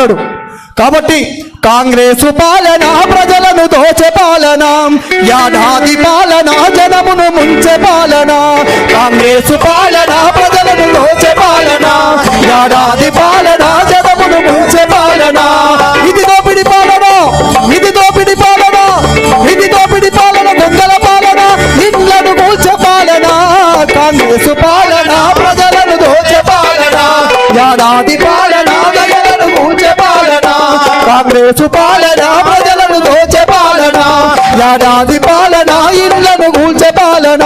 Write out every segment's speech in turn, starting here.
ఉన్నాడు. కాబట్టి కాంగ్రెసు పాలన ప్రజలను దోచే పాలన, యాదాది పాలన జనమును ముంచే పాలన. కాంగ్రెసు పాలన ప్రజలను దోచే పాలన, యాదాది పాలన జనమును ముంచే పాలన. ఇది దోపిడి పాలన, ఇది దోపిడి పాలన, ఇది దోపిడి పాలన, దొంగల పాలన, ఇళ్లను కూల్చే పాలన. కాంగ్రెసు పాలన ప్రజలను దోచే పాలన, యాదాది పాలన జనమును ముంచే పాలన. కాంగ్రెసు పాలన ప్రజలను దోచే పాలన, యాదాది పాలన ఇళ్లను కూల్చే పాలన.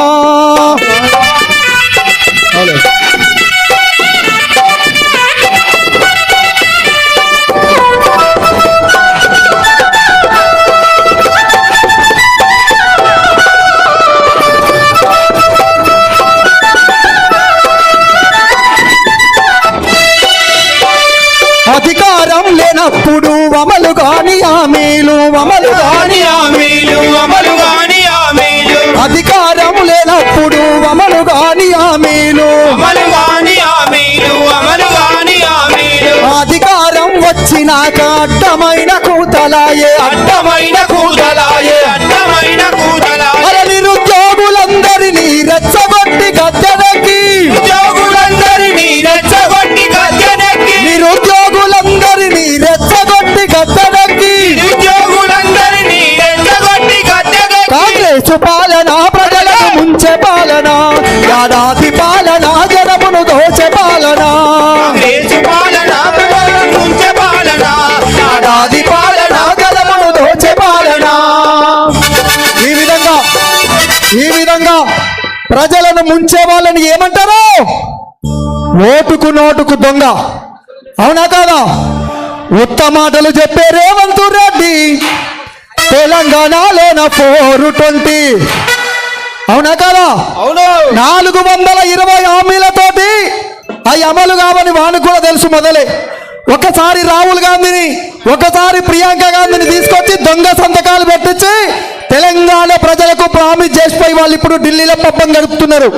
అధికారం లేనప్పుడు అమలు కాని హామీలు, అమలు కాని హామీలు, అమలు కాని హామీలు. అధికారం లేనప్పుడు అమలు కాని హామీలు, అమలు కాని హామీలు, అమలు కాని హామీలు. అధికారం వచ్చినాక అడ్డమైన కూతలాయే, అడ్డమైన కూతలాయే, అడ్డమైన కూతలాయే. నిరుద్యోగులందరినీ రెచ్చగొట్టి గద్దెనెక్కి, ఉద్యోగులందరినీ రెచ్చగొట్టి గద్దెనెక్కి, నిరుద్యోగులందరినీ రెచ్చగొట్టి గద్దెనెక్కి, నిరుద్యోగులందరినీ రెచ్చగొట్టి గద్దెనెక్కి. కాంగ్రెసు పాలన ప్రజలను ముంచే పాలన, యాదాది పాలన జనమును దోచే పాలన. కాంగ్రెసు పాలన ప్రజలను ముంచే పాలన, యాదాది పాలన జనమును దోచే పాలన. ఈ విధంగా ప్రజలను ముంచే వాళ్ళని ఏమంటారు? ఓటుకు నోటుకు దొంగ. అవునా కాదా? ఉత్తమాటలు చెప్పే రేవంత్ రెడ్డి తెలంగాణలోన 420. అవునా కాదా? అవును. 420 హామీలతోటి అవి అమలు కావని వానికి కూడా తెలుసు మొదలే. ఒకసారి రాహుల్ గాంధీని, ఒకసారి ప్రియాంక గాంధీని తీసుకొచ్చి దొంగ సంతకాలు పెట్టించి తెలంగాణ ప్రజలకు ప్రామిస్ చేసిపోయి వాళ్ళు ఇప్పుడు ఢిల్లీలో పబ్బం గడుపుతున్నారు.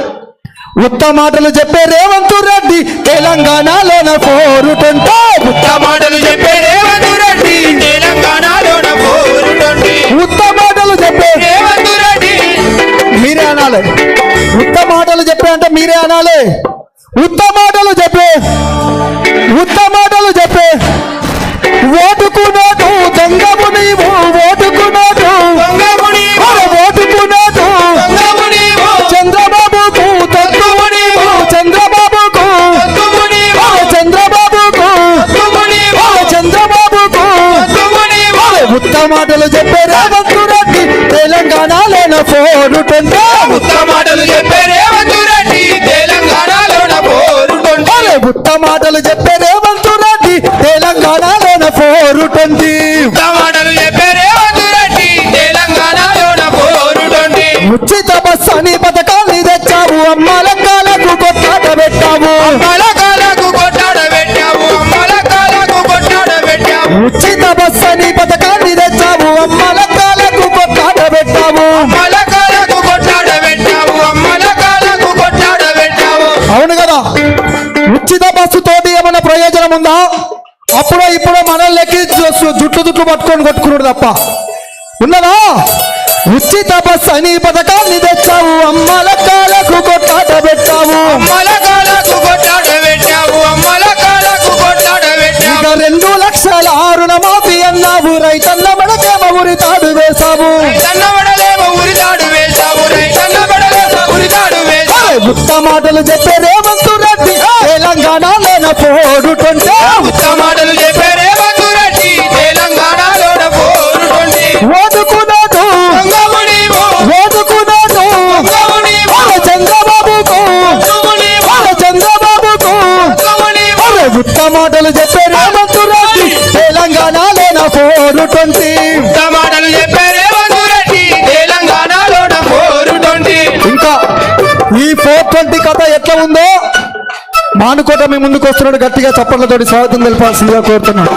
ఉత్తమాటలు చెప్పే రేవంత్ రెడ్డి తెలంగాణలోన 420. ఉత్తమాటలు చెప్పే రేవంత్ రెడ్డి తెలంగాణలోన 420. ఉత్తమాటలు చెప్పే రేవంత్ రెడ్డి. మీరే అనాలి. ఉత్తమాటలు చెప్పే అంటే మీరే అనాలి. ఉత్తమాటలు చెప్పే, ఉత్తమాటలు చెప్పే. ఓటుకు నోటు దొంగము నీవు, ఓటుకు నోటు దొంగము నీవు, ఓటుకు నోటు దొంగము నీవు. చంద్రబాబుకు తక్కువ నీవు, చంద్రబాబుకు తక్కువ నీవు, చంద్రబాబుకు తక్కువ నీవు, చంద్రబాబుకు తక్కువ నీవు. ఉత్తమాటలు చెప్పే రేవంత్ రెడ్డి తెలంగాణలోన 420. ఉత్తమాటలు చెప్పే రేవంత్ రెడ్డి తెలంగాణలోన 420. ఉత్తమాటలు చెప్పే రేవంత్ రెడ్డి తెలంగాణలోన 420. ఉత్తమాటలు చెప్పే రేవంత్ రెడ్డి తెలంగాణలోన 420. ఉచిత బస్సు అని పథకాన్ని తెచ్చావు, అమ్మలకాలకు కొట్టాడ పెట్టావు, అమ్మలకాలకు కొట్టాడ పెట్టావు, అమ్మలకాలకు కొట్టాడ పెట్టావు. ఉచిత బస్సు అని పథకాన్ని తెచ్చావు, అమ్మలకాలకు కొట్టాడ పెట్టావు, అమ్మలకాలకు కొట్టాడ పెట్టావు, అమ్మలకాలకు కొట్టాడ పెట్టావు. అవును కదా? ఉచిత బస్సు తోటి ఏమైనా ప్రయోజనం ఉందా? అప్పుడో ఇప్పుడో మనల్ని జుట్లు పట్టుకొని కొట్టుకున్నాడు తప్ప ఉన్నదా? ఉచిత బస్సు అని పథకాన్ని తెచ్చావు, అమ్మలకాలకు కొట్టాడ పెట్టావు, అమ్మలకాలకు కొట్టాడ పెట్టావు, అమ్మలకాలకు కొట్టాడ పెట్టావు. ఇక 2 లక్షల రుణమాఫీ అన్నావు, రైతన్న మెడకేమో ఉరితాడు వేసావు, రైతన్న మెడలేమో ఉరితాడు వేసావు, రైతన్న మెడలేమో ఉరితాడు వేసావు. ఉత్తమాటలు చెప్పే రేవంత్ రెడ్డి తెలంగాణలోన 420. ఉత్తమాటలు చెప్పే రేవంత్ రెడ్డి తెలంగాణలోన 420. ఓటుకు నోటు దొంగము నీవు, ఓటుకు నోటు దొంగము నీవు, చంద్రబాబుకు దొంగము నీవు, చంద్రబాబుకు దొంగము నీవు. ఉత్తమాటలు చెప్పే రేవంత్ రెడ్డి తెలంగాణలోన 420. ఉత్తమాటలు చెప్పే రేవంత్ రెడ్డి తెలంగాణలోన 420. ఇంకా ఈ 420 కథ ఎట్లా ఉందో మానుకోట మీ ముందుకు వస్తున్నాడు. గట్టిగా చప్పట్లతోటి స్వాగతం తెలపాల్సిందిగా కోరుతున్నాడు.